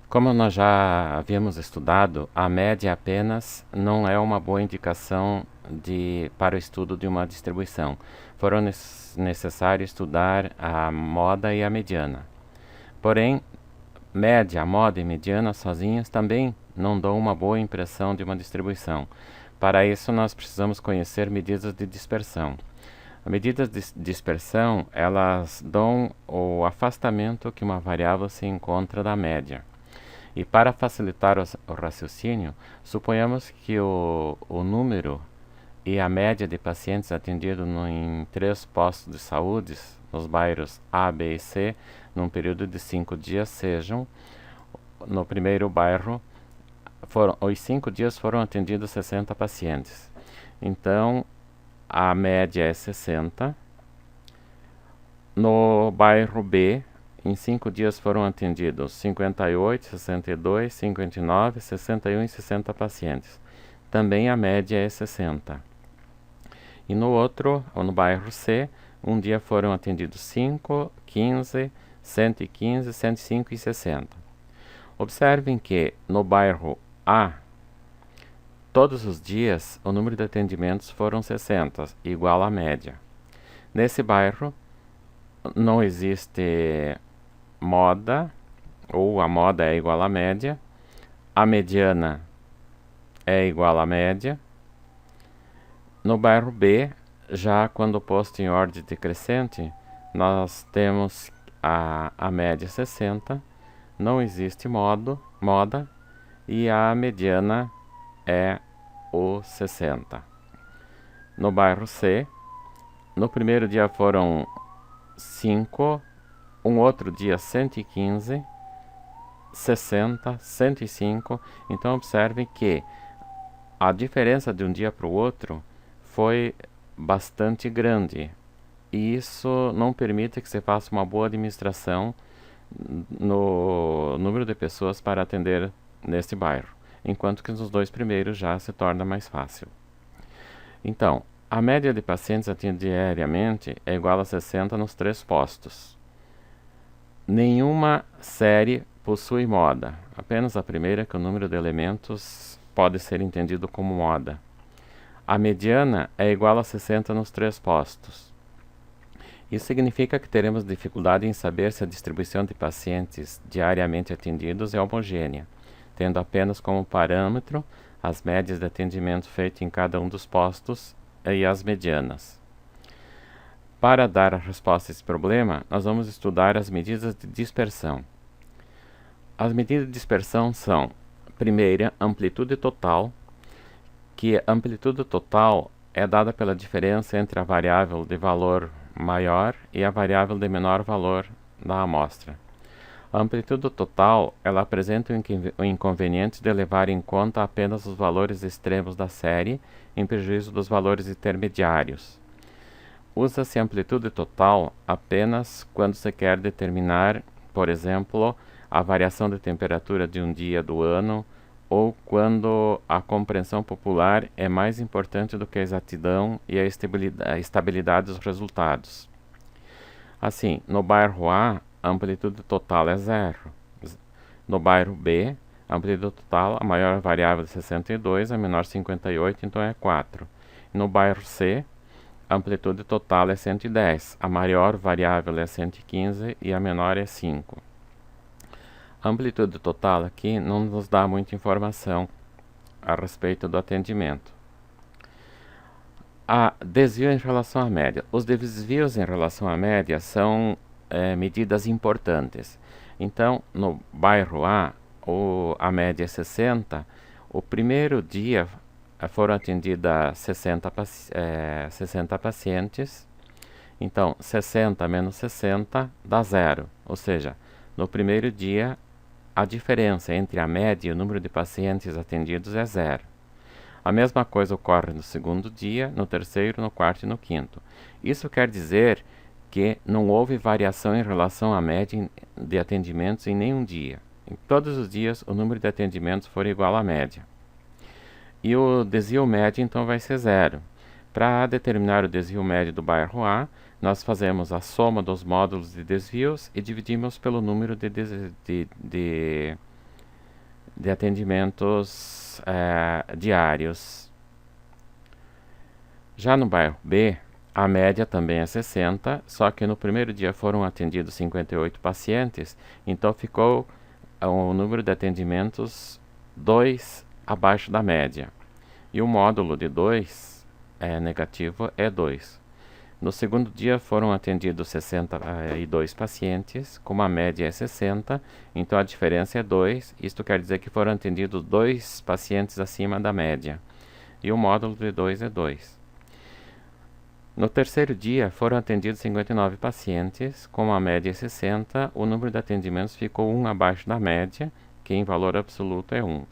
Como nós já havíamos estudado, a média apenas não é uma boa indicação para o estudo de uma distribuição. Foram necessário estudar a moda e a mediana. Porém, média, moda e mediana sozinhas também não dão uma boa impressão de uma distribuição. Para isso, nós precisamos conhecer medidas de dispersão. As medidas de dispersão, elas dão o afastamento que uma variável se encontra da média. E para facilitar o raciocínio, suponhamos que o número e a média de pacientes atendidos em 3 postos de saúde, nos bairros A, B e C, num período de 5 dias, sejam: no primeiro bairro, os 5 dias foram atendidos 60 pacientes. Então, a média é 60. No bairro B, em 5 dias foram atendidos 58, 62, 59, 61 e 60 pacientes. Também a média é 60. E no outro, ou no bairro C, um dia foram atendidos 5, 15, 115, 105 e 60. Observem que no bairro A, todos os dias o número de atendimentos foram 60, igual à média. Nesse bairro não existe moda, ou a moda é igual à média, a mediana é igual à média. No bairro B, já quando posto em ordem decrescente, nós temos a média 60, não existe moda, e a mediana é o 60. No bairro C, no primeiro dia foram 5, um outro dia 115, 60, 105. Então observem que a diferença de um dia para o outro foi bastante grande, e isso não permite que se faça uma boa administração no número de pessoas para atender neste bairro, enquanto que nos 2 primeiros já se torna mais fácil. Então, a média de pacientes atendidos diariamente é igual a 60 nos 3 postos. Nenhuma série possui moda, apenas a primeira, que o número de elementos pode ser entendido como moda. A mediana é igual a 60 nos 3 postos. Isso significa que teremos dificuldade em saber se a distribuição de pacientes diariamente atendidos é homogênea, tendo apenas como parâmetro as médias de atendimento feito em cada um dos postos e as medianas. Para dar a resposta a esse problema, nós vamos estudar as medidas de dispersão. As medidas de dispersão são: primeira, amplitude total, que a amplitude total é dada pela diferença entre a variável de valor maior e a variável de menor valor da amostra. A amplitude total, ela apresenta o inconveniente de levar em conta apenas os valores extremos da série, em prejuízo dos valores intermediários. Usa-se amplitude total apenas quando se quer determinar, por exemplo, a variação de temperatura de um dia do ano, ou quando a compreensão popular é mais importante do que a exatidão e a estabilidade dos resultados. Assim, no bairro A, a amplitude total é 0. No bairro B, a amplitude total, a maior variável é 62, a menor 58, então é 4. No bairro C, a amplitude total é 110, a maior variável é 115 e a menor é 5. A amplitude total aqui não nos dá muita informação a respeito do atendimento. A desvio em relação à média. Os desvios em relação à média são medidas importantes. Então, no bairro A, a média é 60. O primeiro dia foram atendidas 60 pacientes. Então, 60 menos 60 dá 0. Ou seja, no primeiro dia, a diferença entre a média e o número de pacientes atendidos é 0. A mesma coisa ocorre no segundo dia, no terceiro, no quarto e no quinto. Isso quer dizer que não houve variação em relação à média de atendimentos em nenhum dia. Em todos os dias, o número de atendimentos foi igual à média. E o desvio médio, então, vai ser 0. Para determinar o desvio médio do bairro A, nós fazemos a soma dos módulos de desvios e dividimos pelo número de de atendimentos diários. Já no bairro B, a média também é 60, só que no primeiro dia foram atendidos 58 pacientes, então ficou o número de atendimentos 2 abaixo da média. E o módulo de 2 negativo é 2. No segundo dia foram atendidos 62 pacientes, como a média é 60, então a diferença é 2. Isto quer dizer que foram atendidos 2 pacientes acima da média. E o módulo de 2 é 2. No terceiro dia foram atendidos 59 pacientes, como a média é 60, o número de atendimentos ficou 1 abaixo da média, que em valor absoluto é 1.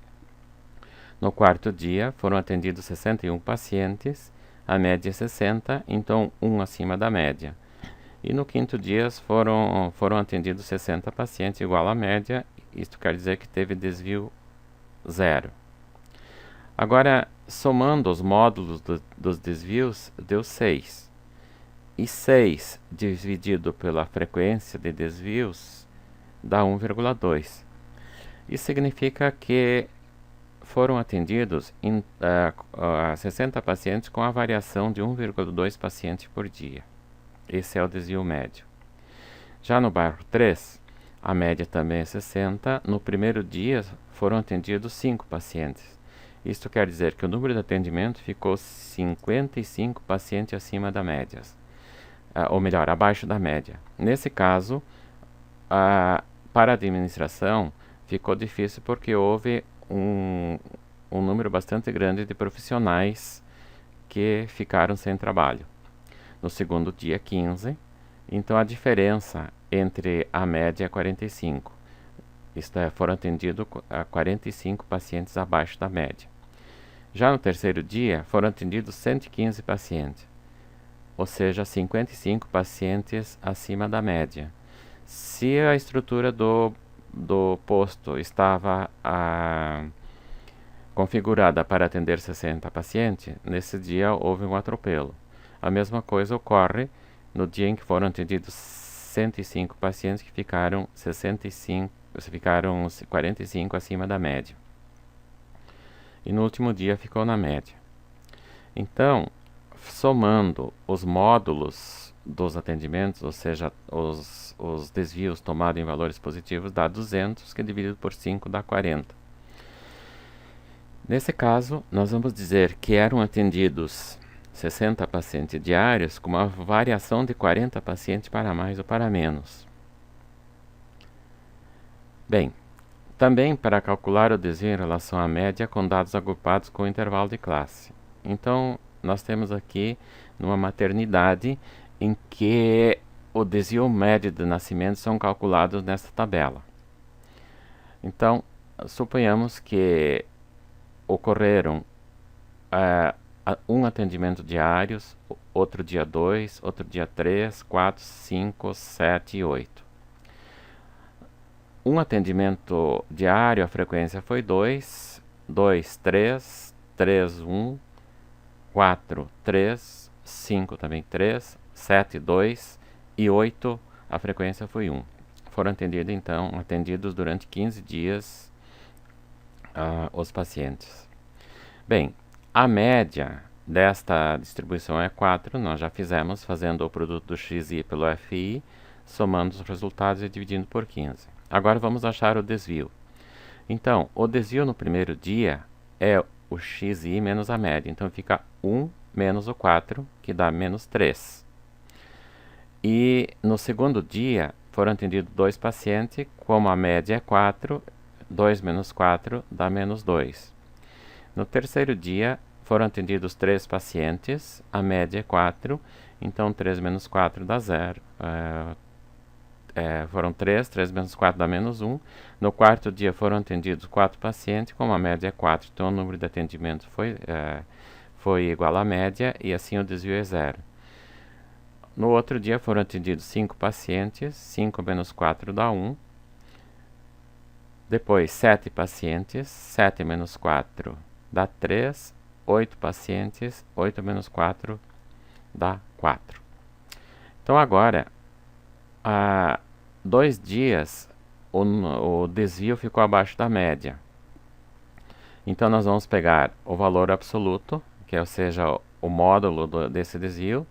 No quarto dia foram atendidos 61 pacientes, a média é 60, então 1 acima da média. E no quinto dia foram atendidos 60 pacientes, igual à média, isto quer dizer que teve desvio 0. Agora, somando os módulos dos desvios, deu 6. E 6 dividido pela frequência de desvios dá 1,2. Isso significa que foram atendidos 60 pacientes com a variação de 1,2 pacientes por dia. Esse é o desvio médio. Já no bairro 3, a média também é 60. No primeiro dia foram atendidos 5 pacientes. Isto quer dizer que o número de atendimento ficou 55 pacientes acima da média, ou melhor, abaixo da média. Nesse caso, para a administração ficou difícil porque houve um número bastante grande de profissionais que ficaram sem trabalho. No segundo dia, 15, então a diferença entre a média é 45. Isto é, foram atendidos 45 pacientes abaixo da média. Já no terceiro dia, foram atendidos 115 pacientes, ou seja, 55 pacientes acima da média. Se a estrutura do posto estava configurada para atender 60 pacientes, nesse dia houve um atropelo. A mesma coisa ocorre no dia em que foram atendidos 105 pacientes que ficaram 45 acima da média. E no último dia ficou na média. Então, somando os módulos dos atendimentos, ou seja, os desvios tomados em valores positivos, dá 200, que dividido por 5 dá 40. Nesse caso, nós vamos dizer que eram atendidos 60 pacientes diários com uma variação de 40 pacientes para mais ou para menos. Bem, também para calcular o desvio em relação à média com dados agrupados com intervalo de classe. Então, nós temos aqui numa maternidade em que o desvio médio de nascimentos são calculados nesta tabela. Então, suponhamos que ocorreram um atendimento diário, outro dia 2, outro dia 3, 4, 5, 7 e 8. Um atendimento diário, a frequência foi 2, 2, 3, 3, 1, 4, 3, 5 também 3, 7, 2 e 8, a frequência foi 1. Foram atendidos durante 15 dias os pacientes. Bem, a média desta distribuição é 4, nós já fizemos fazendo o produto do XI pelo FI, somando os resultados e dividindo por 15. Agora vamos achar o desvio. Então, o desvio no primeiro dia é o XI menos a média. Então, fica 1 menos o 4, que dá menos 3. E no segundo dia, foram atendidos 2 pacientes. Como a média é 4, 2 menos 4 dá menos 2. No terceiro dia, foram atendidos 3 pacientes. A média é 4, então 3 menos 4 dá 0. Foram 3 menos 4 dá menos 1. No quarto dia foram atendidos 4 pacientes, como a média é 4, então o número de atendimento foi igual à média e assim o desvio é 0. No outro dia foram atendidos 5 pacientes, 5 menos 4 dá 1. Depois 7 pacientes, 7 menos 4 dá 3. 8 pacientes, 8 menos 4 dá 4. Então agora, 2 dias o desvio ficou abaixo da média. Então nós vamos pegar o valor absoluto, que é, ou seja, o módulo desse desvio,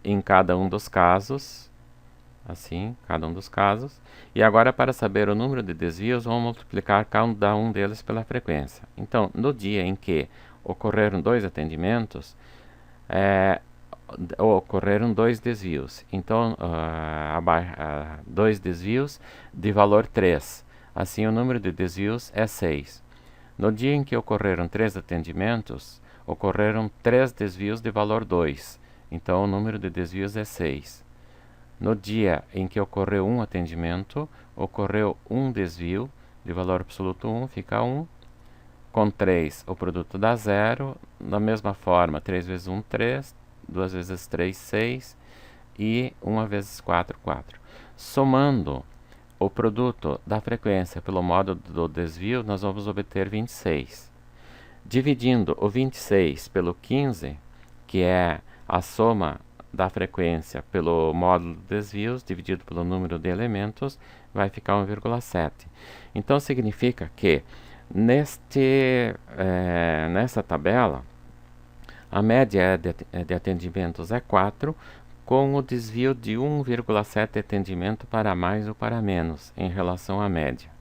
em cada um dos casos, assim, cada um dos casos. E agora, para saber o número de desvios, vamos multiplicar cada um deles pela frequência. Então, no dia em que ocorreram 2 atendimentos, ocorreram 2 desvios. Então, 2 desvios de valor 3. Assim, o número de desvios é 6. No dia em que ocorreram 3 atendimentos, ocorreram 3 desvios de valor 2. Então, o número de desvios é 6. No dia em que ocorreu um atendimento, ocorreu um desvio de valor absoluto 1, fica 1. Com 3, o produto dá 0. Da mesma forma, 3 vezes 1, 3. 2 vezes 3, 6. E 1 vezes 4, 4. Somando o produto da frequência pelo módulo do desvio, nós vamos obter 26. Dividindo o 26 pelo 15, que é a soma da frequência pelo módulo de desvios, dividido pelo número de elementos, vai ficar 1,7. Então, significa que nessa tabela, a média de atendimentos é 4, com o desvio de 1,7 atendimento para mais ou para menos em relação à média.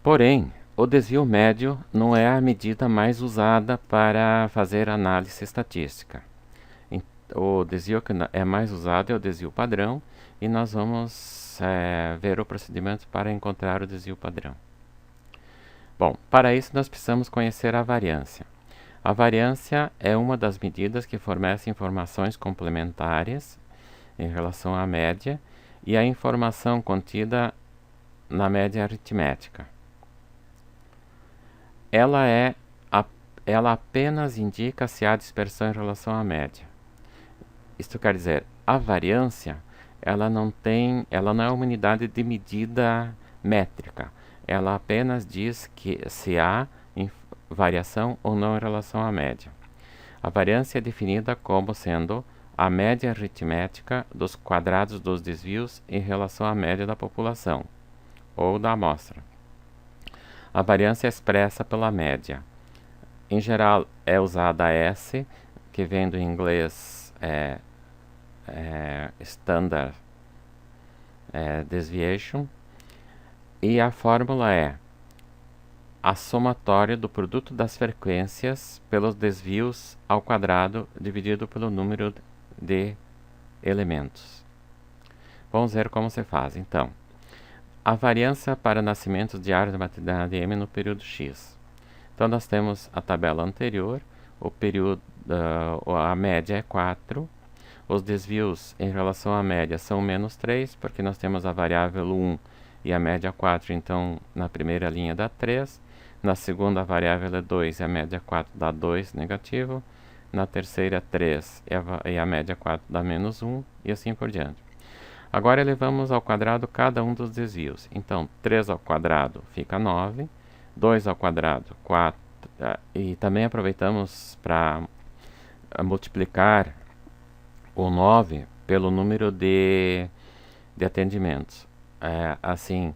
Porém, o desvio médio não é a medida mais usada para fazer análise estatística. O desvio que é mais usado é o desvio padrão, e nós vamos ver o procedimento para encontrar o desvio padrão. Bom, para isso nós precisamos conhecer a variância. A variância é uma das medidas que fornece informações complementares em relação à média e a informação contida na média aritmética. Ela apenas indica se há dispersão em relação à média. Isto quer dizer, a variância ela não é uma unidade de medida métrica. Ela apenas diz que se há variação ou não em relação à média. A variância é definida como sendo a média aritmética dos quadrados dos desvios em relação à média da população ou da amostra. A variância é expressa pela média. Em geral, é usada a S, que vem do inglês Standard Deviation, e a fórmula é a somatória do produto das frequências pelos desvios ao quadrado dividido pelo número de elementos. Vamos ver como se faz, então. A variância para nascimentos diários de maternidade M no período X. Então, nós temos a tabela anterior, a média é 4, os desvios em relação à média são menos 3, porque nós temos a variável 1 e a média 4, então na primeira linha dá 3, na segunda a variável é 2 e a média 4 dá 2 negativo, na terceira 3 e a média 4 dá menos 1, e assim por diante. Agora elevamos ao quadrado cada um dos desvios. Então, 3 ao quadrado fica 9, 2 ao quadrado, 4, e também aproveitamos para multiplicar o 9 pelo número de atendimentos. Assim,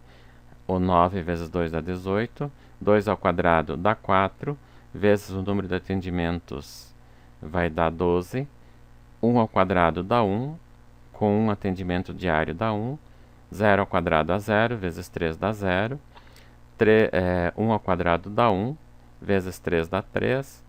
o 9 vezes 2 dá 18, 2 ao quadrado dá 4, vezes o número de atendimentos vai dar 12, 1 ao quadrado dá 1, com um atendimento diário dá 1, 0 ao quadrado dá 0, vezes 3 dá 0, 1 ao quadrado dá 1, vezes 3 dá 3,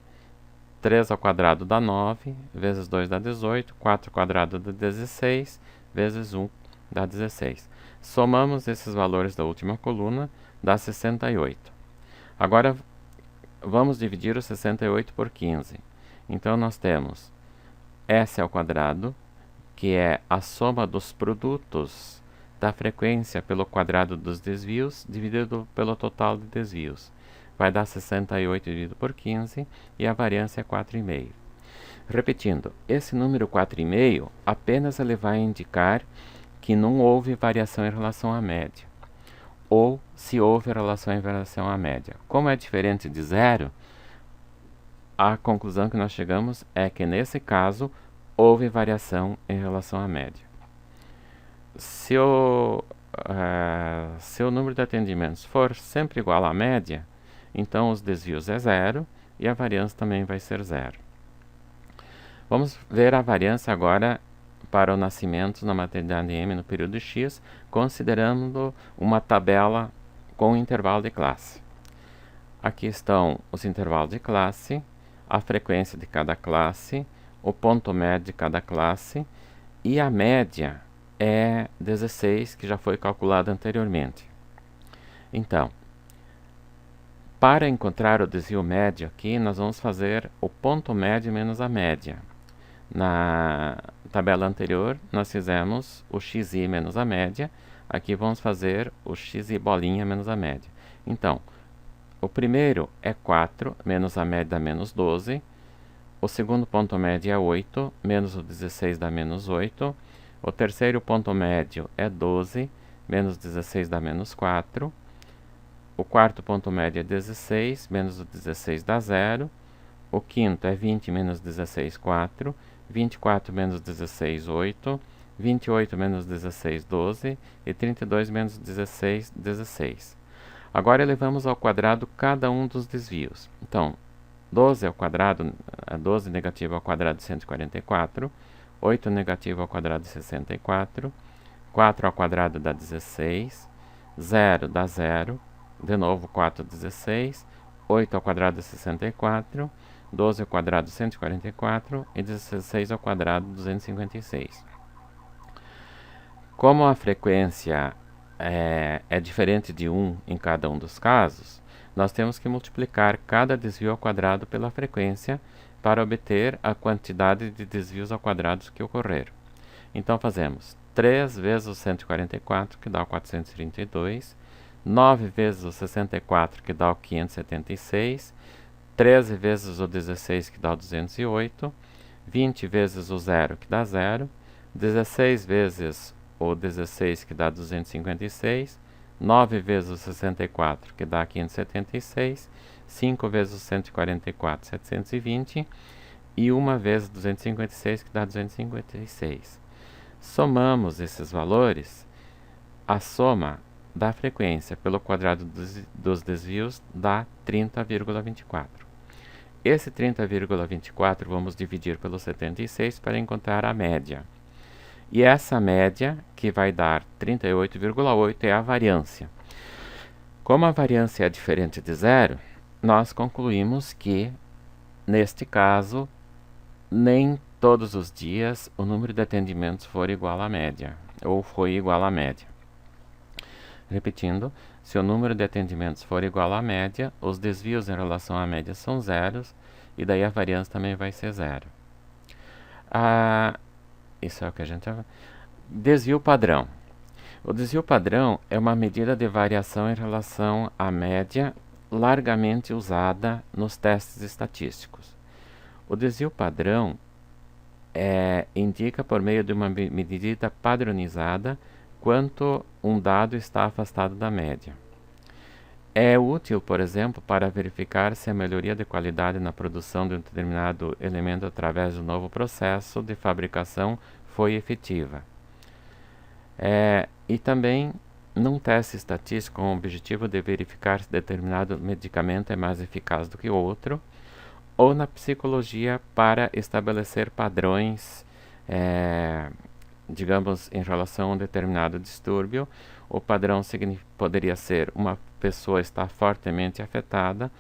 3 ao quadrado dá 9, vezes 2 dá 18, 4 ao quadrado dá 16, vezes 1 dá 16. Somamos esses valores da última coluna, dá 68. Agora, vamos dividir o 68 por 15. Então, nós temos S ao quadrado, que é a soma dos produtos da frequência pelo quadrado dos desvios, dividido pelo total de desvios. Vai dar 68 dividido por 15, e a variância é 4,5. Repetindo, esse número 4,5 apenas ele vai indicar que não houve variação em relação à média, ou se houve relação em relação à média. Como é diferente de 0, a conclusão que nós chegamos é que, nesse caso, houve variação em relação à média. Se se o número de atendimentos for sempre igual à média, então os desvios é zero e a variância também vai ser zero. Vamos ver a variância agora para o nascimento na maternidade M no período X, considerando uma tabela com intervalo de classe. Aqui estão os intervalos de classe, a frequência de cada classe, o ponto médio de cada classe e a média é 16, que já foi calculada anteriormente. Então, para encontrar o desvio médio aqui, nós vamos fazer o ponto médio menos a média. Na tabela anterior, nós fizemos o xi menos a média. Aqui vamos fazer o xi bolinha menos a média. Então, o primeiro é 4, menos a média dá menos 12. O segundo ponto médio é 8, menos o 16 dá menos 8. O terceiro ponto médio é 12, menos 16 dá menos 4. O quarto ponto médio é 16, menos o 16 dá 0. O quinto é 20 menos 16, 4. 24 menos 16, 8. 28 menos 16, 12. E 32 menos 16, 16. Agora elevamos ao quadrado cada um dos desvios. Então, 12 ao quadrado, 12 negativo ao quadrado de 144. 8 negativo ao quadrado de 64. 4 ao quadrado dá 16. 0 dá 0. De novo, 4, 16. 8 ao quadrado, 64. 12 ao quadrado, 144. E 16 ao quadrado, 256. Como a frequência é diferente de 1 em cada um dos casos, nós temos que multiplicar cada desvio ao quadrado pela frequência para obter a quantidade de desvios ao quadrado que ocorreram. Então, fazemos 3 vezes o 144, que dá o 432. 9 vezes o 64, que dá o 576, 13 vezes o 16, que dá o 208, 20 vezes o 0, que dá 0, 16 vezes o 16, que dá 256, 9 vezes o 64, que dá 576, 5 vezes o 144, 720, e 1 vezes 256, que dá 256. Somamos esses valores, a soma da frequência pelo quadrado dos desvios dá 30,24. Esse 30,24 vamos dividir pelo 76 para encontrar a média. E essa média, que vai dar 38,8, é a variância. Como a variância é diferente de zero, nós concluímos que, neste caso, nem todos os dias o número de atendimentos for igual à média, ou foi igual à média. Repetindo, se o número de atendimentos for igual à média, os desvios em relação à média são zeros, e daí a variância também vai ser zero. Isso é o que a gente... Desvio padrão. O desvio padrão é uma medida de variação em relação à média largamente usada nos testes estatísticos. O desvio padrão indica por meio de uma medida padronizada quanto um dado está afastado da média. É útil, por exemplo, para verificar se a melhoria de qualidade na produção de um determinado elemento através do novo processo de fabricação foi efetiva. E também, num teste estatístico com o objetivo de verificar se determinado medicamento é mais eficaz do que outro, ou na psicologia para estabelecer padrões, digamos, em relação a um determinado distúrbio. O padrão poderia ser uma pessoa está fortemente afetada,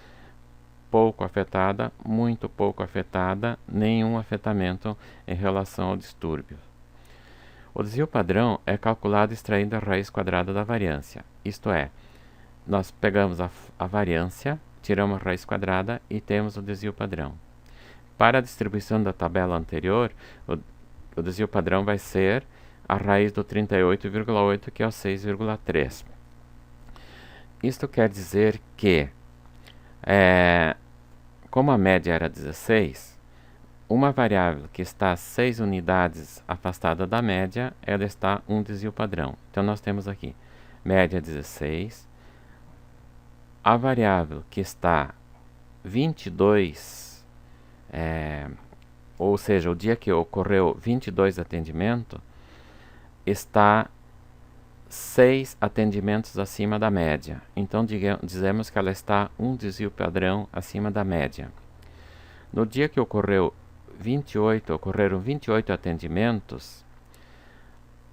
pouco afetada, muito pouco afetada, nenhum afetamento em relação ao distúrbio. O desvio padrão é calculado extraindo a raiz quadrada da variância. Isto é, nós pegamos a variância, tiramos a raiz quadrada e temos o desvio padrão. Para a distribuição da tabela anterior, o desvio padrão vai ser a raiz do 38,8, que é o 6,3. Isto quer dizer que, como a média era 16, uma variável que está 6 unidades afastada da média, ela está um desvio padrão. Então, nós temos aqui média 16, a variável que está 22, ou seja, o dia que ocorreu 22 atendimentos, está 6 atendimentos acima da média. Então, dizemos que ela está um desvio padrão acima da média. No dia que ocorreram 28 atendimentos,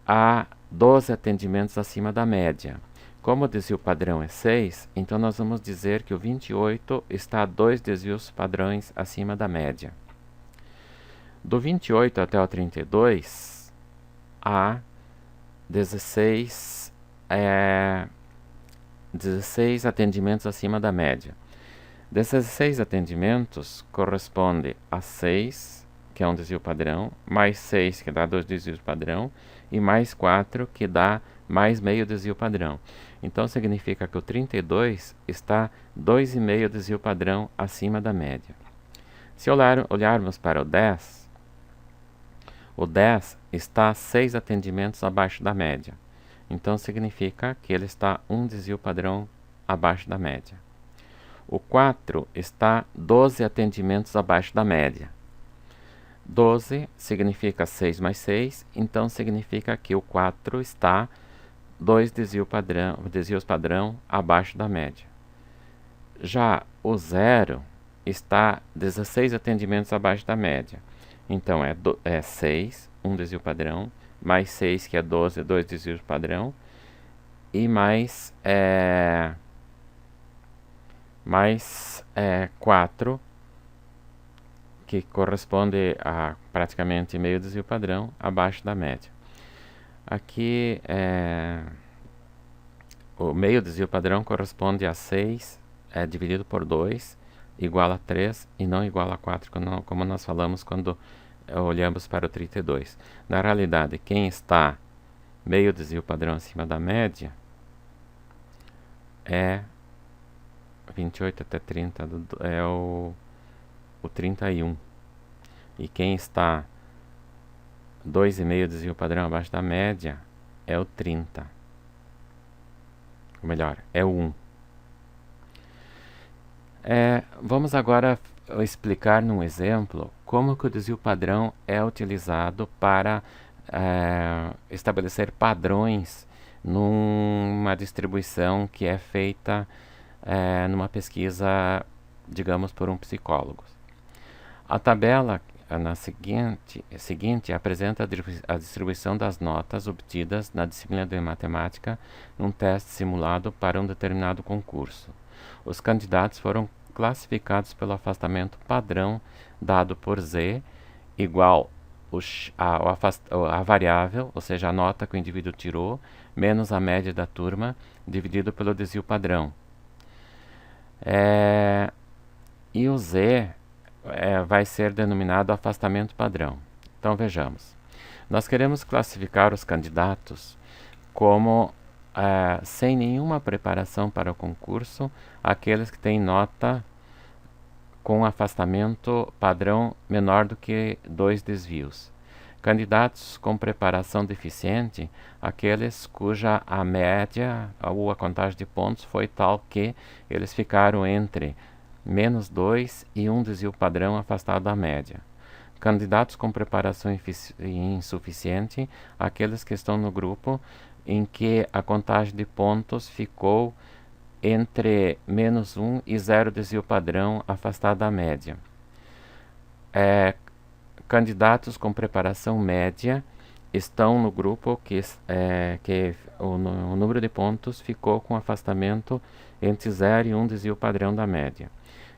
há 12 atendimentos acima da média. Como o desvio padrão é 6, então nós vamos dizer que o 28 está a 2 desvios padrões acima da média. Do 28 até o 32, há 16 atendimentos acima da média. Desses 6 atendimentos, corresponde a 6, que é um desvio padrão, mais 6, que dá 2 desvios padrão, e mais 4, que dá mais meio desvio padrão. Então, significa que o 32 está 2,5 desvio padrão acima da média. Se olharmos para o 10 está 6 atendimentos abaixo da média. Então, significa que ele está 1 desvio padrão abaixo da média. O 4 está 12 atendimentos abaixo da média. 12 significa 6 mais 6, então significa que o 4 está 2 desvios padrão abaixo da média. Já o 0 está 16 atendimentos abaixo da média. Então é 6, 1 desvio padrão, mais 6, que é 12, 2 desvios padrão, e mais 4, que corresponde a praticamente meio desvio padrão abaixo da média. Aqui o meio desvio padrão corresponde a 6 dividido por 2, igual a 3 e não igual a 4, como nós falamos quando olhamos para o 32. Na realidade, quem está meio desvio padrão acima da média é 28 até 30, é o 31. E quem está 2,5 desvio padrão abaixo da média é o 30. Ou melhor, é o 1. Vamos agora explicar num exemplo como que o desvio padrão é utilizado para estabelecer padrões numa distribuição que é feita numa pesquisa, digamos, por um psicólogo. A tabela seguinte apresenta a distribuição das notas obtidas na disciplina de matemática num teste simulado para um determinado concurso. Os candidatos foram classificados pelo afastamento padrão dado por Z, igual a variável, ou seja, a nota que o indivíduo tirou, menos a média da turma, dividido pelo desvio padrão. E o Z vai ser denominado afastamento padrão. Então, vejamos. Nós queremos classificar os candidatos como, sem nenhuma preparação para o concurso, aqueles que têm nota com afastamento padrão menor do que 2 desvios. Candidatos com preparação deficiente, aqueles cuja a média ou a contagem de pontos foi tal que eles ficaram entre menos 2 e 1 desvio padrão afastado da média. Candidatos com preparação insuficiente, aqueles que estão no grupo em que a contagem de pontos ficou entre menos 1 e 0 desvio padrão afastado da média. Candidatos com preparação média estão no grupo que o número de pontos ficou com afastamento entre 0 e 1 desvio padrão da média.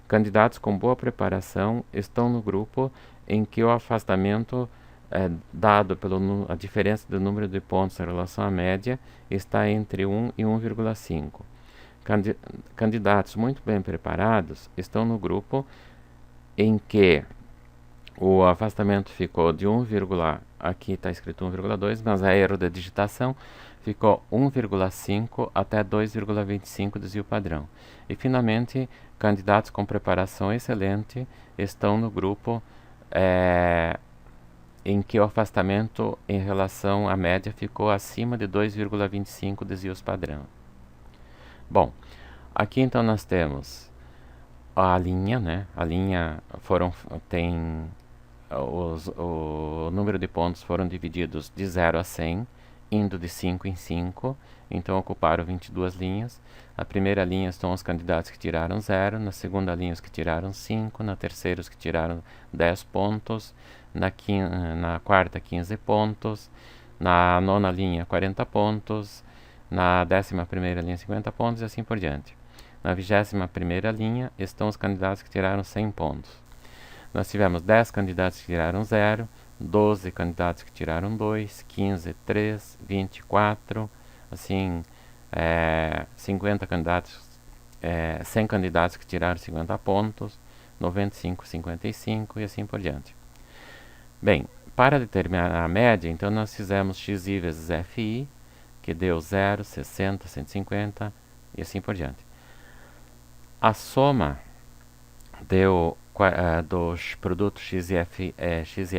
Candidatos com boa preparação estão no grupo em que o afastamento dado pela diferença do número de pontos em relação à média está entre 1 e 1,5. Candidatos muito bem preparados estão no grupo em que o afastamento ficou de 1, aqui está escrito 1,2, mas é erro de digitação, ficou 1,5 até 2,25 desvio padrão. E finalmente, candidatos com preparação excelente estão no grupo em que o afastamento em relação à média ficou acima de 2,25 desvios padrão. Bom, aqui então nós temos a linha, né? A linha o número de pontos foram divididos de 0 a 100 indo de 5 em 5, então ocuparam 22 linhas. A primeira linha estão os candidatos que tiraram 0, na segunda linha os que tiraram 5, na terceira os que tiraram 10 pontos, na quarta 15 pontos, na nona linha 40 pontos, na 11ª linha 50 pontos e assim por diante. Na 21ª linha estão os candidatos que tiraram 100 pontos. Nós tivemos 10 candidatos que tiraram 0, 12 candidatos que tiraram 2, 15, 3, 24, assim, 50 candidatos, 100 candidatos que tiraram 50 pontos, 95, 55 e assim por diante. Bem, para determinar a média, então nós fizemos xi vezes fi, que deu 0, 60, 150 e assim por diante. A soma dos produtos x e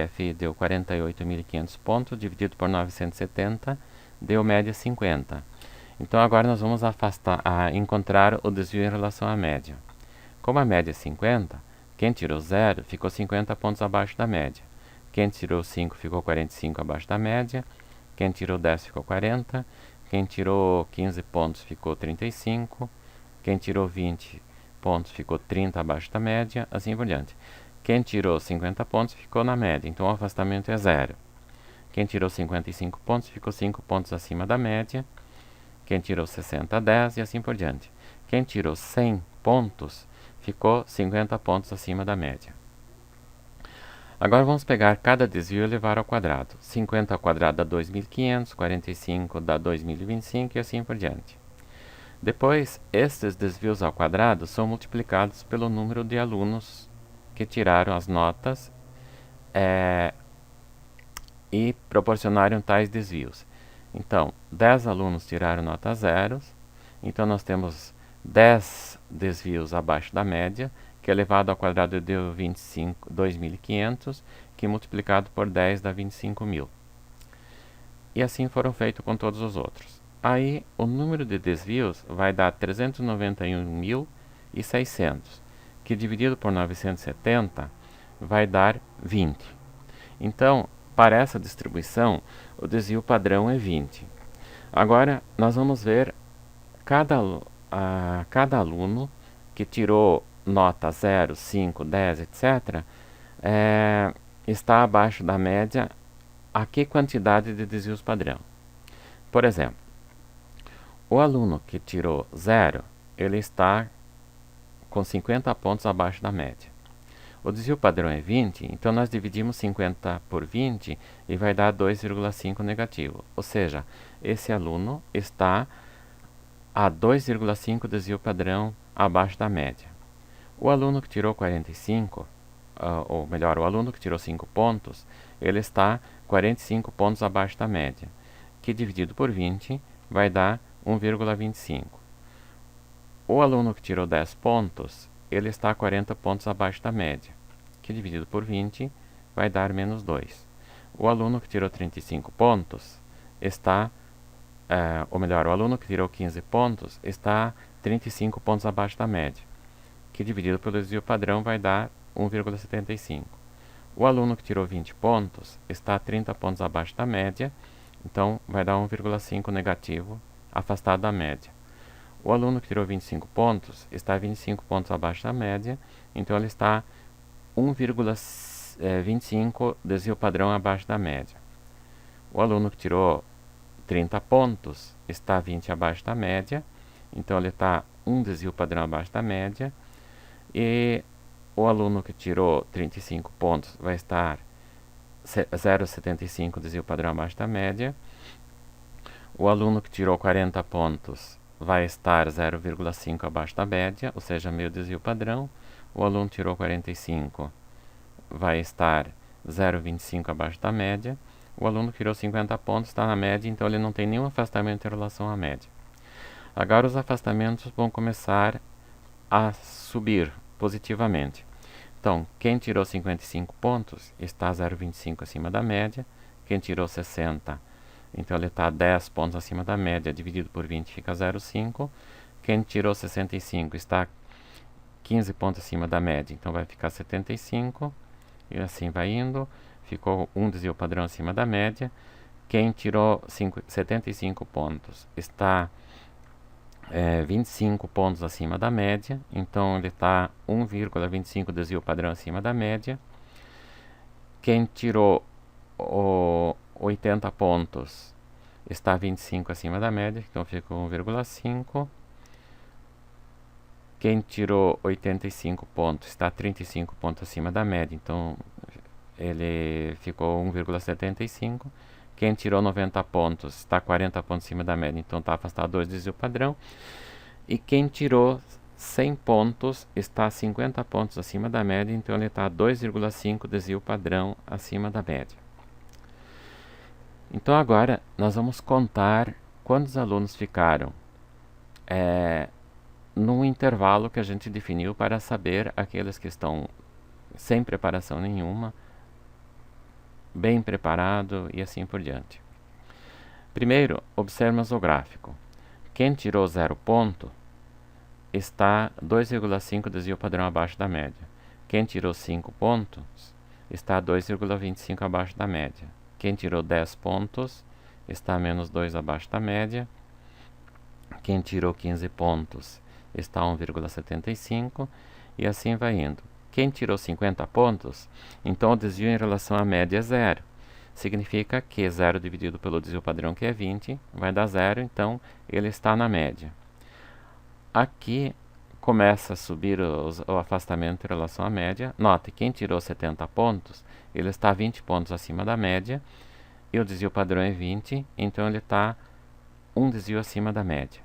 fi deu 48.500 pontos, dividido por 970, deu média 50. Então agora nós vamos encontrar o desvio em relação à média. Como a média é 50, quem tirou 0 ficou 50 pontos abaixo da média. Quem tirou 5 ficou 45 abaixo da média. Quem tirou 10 ficou 40. Quem tirou 15 pontos ficou 35. Quem tirou 20 pontos ficou 30 abaixo da média, assim por diante. Quem tirou 50 pontos ficou na média, então o afastamento é 0. Quem tirou 55 pontos ficou 5 pontos acima da média. Quem tirou 60, 10 e assim por diante. Quem tirou 100 pontos ficou 50 pontos acima da média. Agora vamos pegar cada desvio e levar ao quadrado. 50 ao quadrado dá 2.500, 45 dá 2.025 e assim por diante. Depois, estes desvios ao quadrado são multiplicados pelo número de alunos que tiraram as notas e proporcionaram tais desvios. Então, 10 alunos tiraram nota 0, então nós temos 10 desvios abaixo da média, que elevado ao quadrado deu 2.500, que multiplicado por 10 dá 25.000. E assim foram feitos com todos os outros. Aí, o número de desvios vai dar 391.600, que dividido por 970 vai dar 20. Então, para essa distribuição, o desvio padrão é 20. Agora, nós vamos ver cada aluno que tirou nota 0, 5, 10, etc., está abaixo da média a que quantidade de desvios padrão. Por exemplo, o aluno que tirou 0, ele está com 50 pontos abaixo da média. O desvio padrão é 20, então nós dividimos 50 por 20 e vai dar 2,5 negativo. Ou seja, esse aluno está a 2,5 desvio padrão abaixo da média. O aluno que tirou 45, ou melhor, o aluno que tirou 5 pontos, ele está 45 pontos abaixo da média, que dividido por 20 vai dar 1,25. O aluno que tirou 10 pontos, ele está 40 pontos abaixo da média, que dividido por 20 vai dar menos 2. O aluno que tirou 35 pontos está, ou melhor, o aluno que tirou 15 pontos está 35 pontos abaixo da média, que dividido pelo desvio padrão vai dar 1,75. O aluno que tirou 20 pontos está 30 pontos abaixo da média, então vai dar 1,5 negativo, afastado da média. O aluno que tirou 25 pontos está 25 pontos abaixo da média, então ele está 1,25 desvio padrão abaixo da média. O aluno que tirou 30 pontos está 20 abaixo da média, então ele está 1 desvio padrão abaixo da média. E o aluno que tirou 35 pontos vai estar 0,75 desvio padrão abaixo da média. O aluno que tirou 40 pontos vai estar 0,5 abaixo da média, ou seja, meio desvio padrão. O aluno que tirou 45 vai estar 0,25 abaixo da média. O aluno que tirou 50 pontos está na média, então ele não tem nenhum afastamento em relação à média. Agora os afastamentos vão começar a subir positivamente. Então, quem tirou 55 pontos está 0,25 acima da média. Quem tirou 60, então ele está 10 pontos acima da média, dividido por 20 fica 0,5. Quem tirou 65 está 15 pontos acima da média, então vai ficar 75. E assim vai indo. Ficou um desvio padrão acima da média. Quem tirou 75 pontos está 25 pontos acima da média, então ele está 1,25 desvio padrão acima da média. Quem tirou 80 pontos está 25 acima da média, então fica 1,5. Quem tirou 85 pontos está 35 pontos acima da média, então ele ficou 1,75. Quem tirou 90 pontos está 40 pontos acima da média, então está afastado 2 desvio padrão. E quem tirou 100 pontos está 50 pontos acima da média, então ele está 2,5 desvio padrão acima da média. Então agora nós vamos contar quantos alunos ficaram no intervalo que a gente definiu para saber aqueles que estão sem preparação nenhuma, bem preparado e assim por diante. Primeiro, observemos o gráfico. Quem tirou 0 ponto está 2,5 desvio padrão abaixo da média. Quem tirou 5 pontos está 2,25 abaixo da média. Quem tirou 10 pontos está menos 2 abaixo da média. Quem tirou 15 pontos está 1,75 e assim vai indo. Quem tirou 50 pontos, então o desvio em relação à média é 0. Significa que 0 dividido pelo desvio padrão, que é 20, vai dar 0, então ele está na média. Aqui começa a subir o afastamento em relação à média. Note, quem tirou 70 pontos, ele está 20 pontos acima da média, e o desvio padrão é 20, então ele está um desvio acima da média.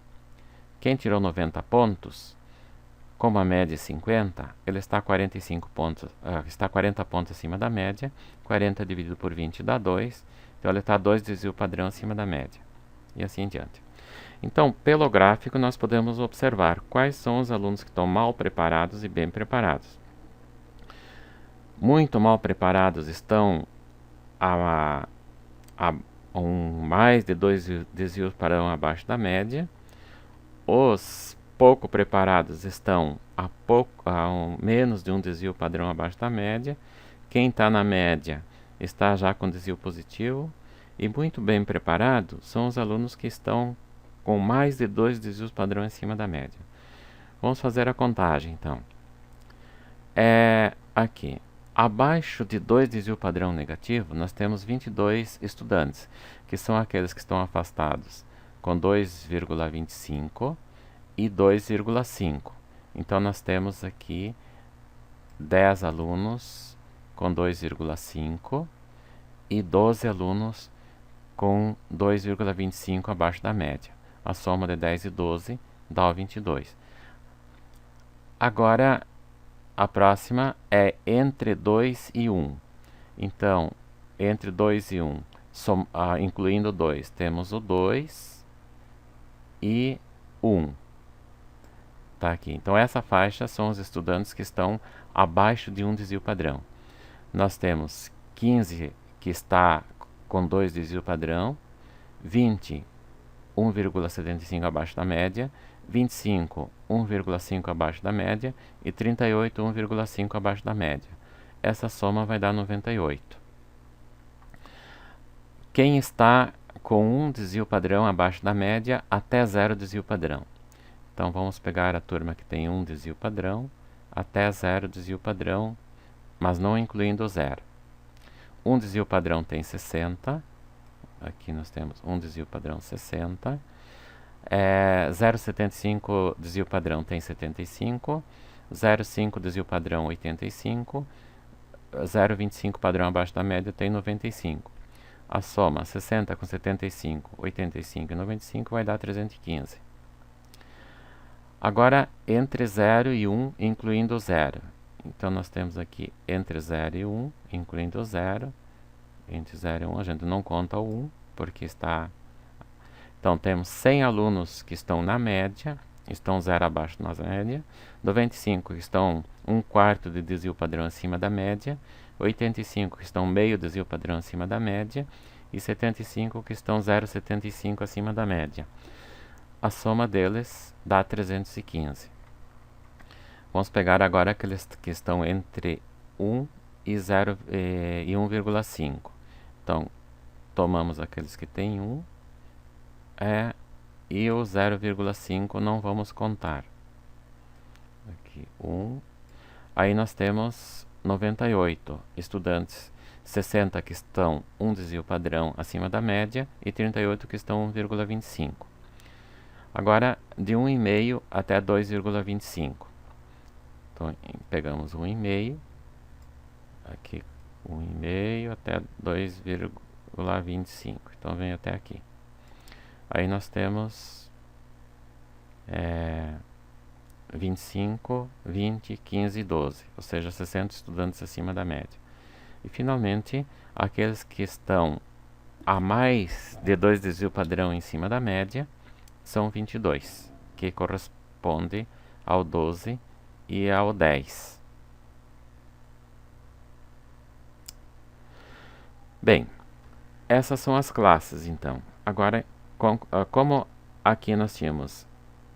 Quem tirou 90 pontos, como a média é 50, ele está 45 pontos, está 40 pontos acima da média. 40 dividido por 20 dá 2, então ele está 2 desvio padrão acima da média, e assim em diante. Então, pelo gráfico, nós podemos observar quais são os alunos que estão mal preparados e bem preparados. Muito mal preparados estão a mais de 2 desvios padrão abaixo da média. Os pouco preparados estão a menos de 1 desvio padrão abaixo da média. Quem está na média está já com desvio positivo. E muito bem preparado são os alunos que estão com mais de 2 desvios padrão acima da média. Vamos fazer a contagem, então. Aqui, abaixo de 2 desvio padrão negativo, nós temos 22 estudantes, que são aqueles que estão afastados com 2,25 e 2,5. Então, nós temos aqui 10 alunos com 2,5 e 12 alunos com 2,25 abaixo da média. A soma de 10 e 12 dá o 22. Agora, a próxima é entre 2 e 1. Então, entre 2 e 1, incluindo 2, temos o 2 e 1. Tá aqui. Então, essa faixa são os estudantes que estão abaixo de 1 desvio padrão. Nós temos 15 que está com 2 desvio padrão, 20, 1,75 abaixo da média, 25, 1,5 abaixo da média e 38, 1,5 abaixo da média. Essa soma vai dar 98. Quem está com 1 desvio padrão abaixo da média até 0 desvio padrão? Então, vamos pegar a turma que tem 1 desvio padrão até 0 desvio padrão, mas não incluindo o 0. 1 desvio padrão tem 60. Aqui nós temos 1 desvio padrão 60. 0,75 desvio padrão tem 75. 0,5 desvio padrão 85. 0,25 padrão abaixo da média tem 95. A soma 60 com 75, 85 e 95 vai dar 315. Agora, entre 0 e 1, incluindo o 0. Então, nós temos aqui entre 0 e 1, incluindo o 0. Entre 0 e 1, a gente não conta o 1, porque está... Então, temos 100 alunos que estão na média, estão 0 abaixo da média. 95 que estão 1/4 de desvio padrão acima da média. 85 que estão meio desvio padrão acima da média. E 75 que estão 0,75 acima da média. A soma deles dá 315. Vamos pegar agora aqueles que estão entre 1 e 1,5. Então, tomamos aqueles que têm 1 e o 0,5 não vamos contar. Aqui 1. Aí nós temos 98 estudantes, 60 que estão um desvio padrão acima da média e 38 que estão 1,25. Agora, de 1,5 até 2,25. Então, pegamos 1,5, aqui 1,5 até 2,25. Então, vem até aqui. Aí nós temos 25, 20, 15 e 12, ou seja, 60 estudantes acima da média. E, finalmente, aqueles que estão a mais de 2 desvio padrão em cima da média são 22, que corresponde ao 12 e ao 10. Bem, essas são as classes, então. Agora, como aqui nós tínhamos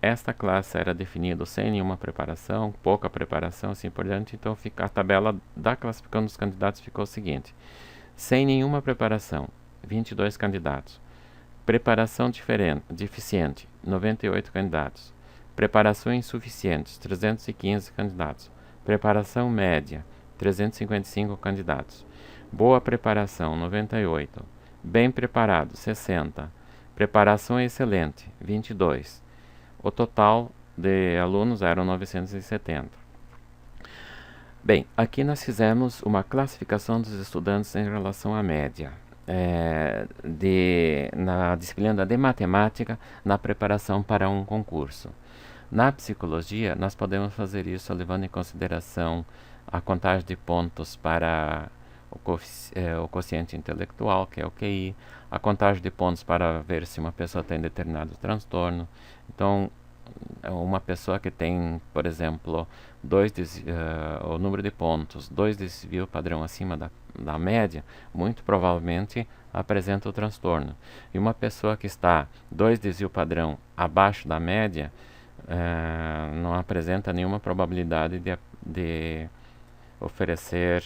esta classe era definida sem nenhuma preparação, pouca preparação, assim por diante, então a tabela da classificação dos candidatos ficou o seguinte: sem nenhuma preparação, 22 candidatos. Preparação deficiente, 98 candidatos. Preparação insuficiente, 315 candidatos. Preparação média, 355 candidatos. Boa preparação, 98. Bem preparado, 60. Preparação excelente, 22. O total de alunos eram 970. Bem, aqui nós fizemos uma classificação dos estudantes em relação à média. Na disciplina de matemática, na preparação para um concurso. Na psicologia, nós podemos fazer isso levando em consideração a contagem de pontos para o quociente intelectual, que é o QI, a contagem de pontos para ver se uma pessoa tem determinado transtorno. Então, uma pessoa que tem, por exemplo, o número de pontos, 2 desvio padrão acima da média, muito provavelmente apresenta o transtorno. E uma pessoa que está 2 desvio padrão abaixo da média, não apresenta nenhuma probabilidade de oferecer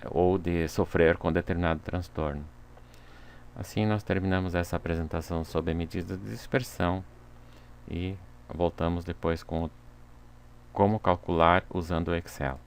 ou de sofrer com determinado transtorno. Assim, nós terminamos essa apresentação sobre medidas de dispersão e voltamos depois com como calcular usando o Excel.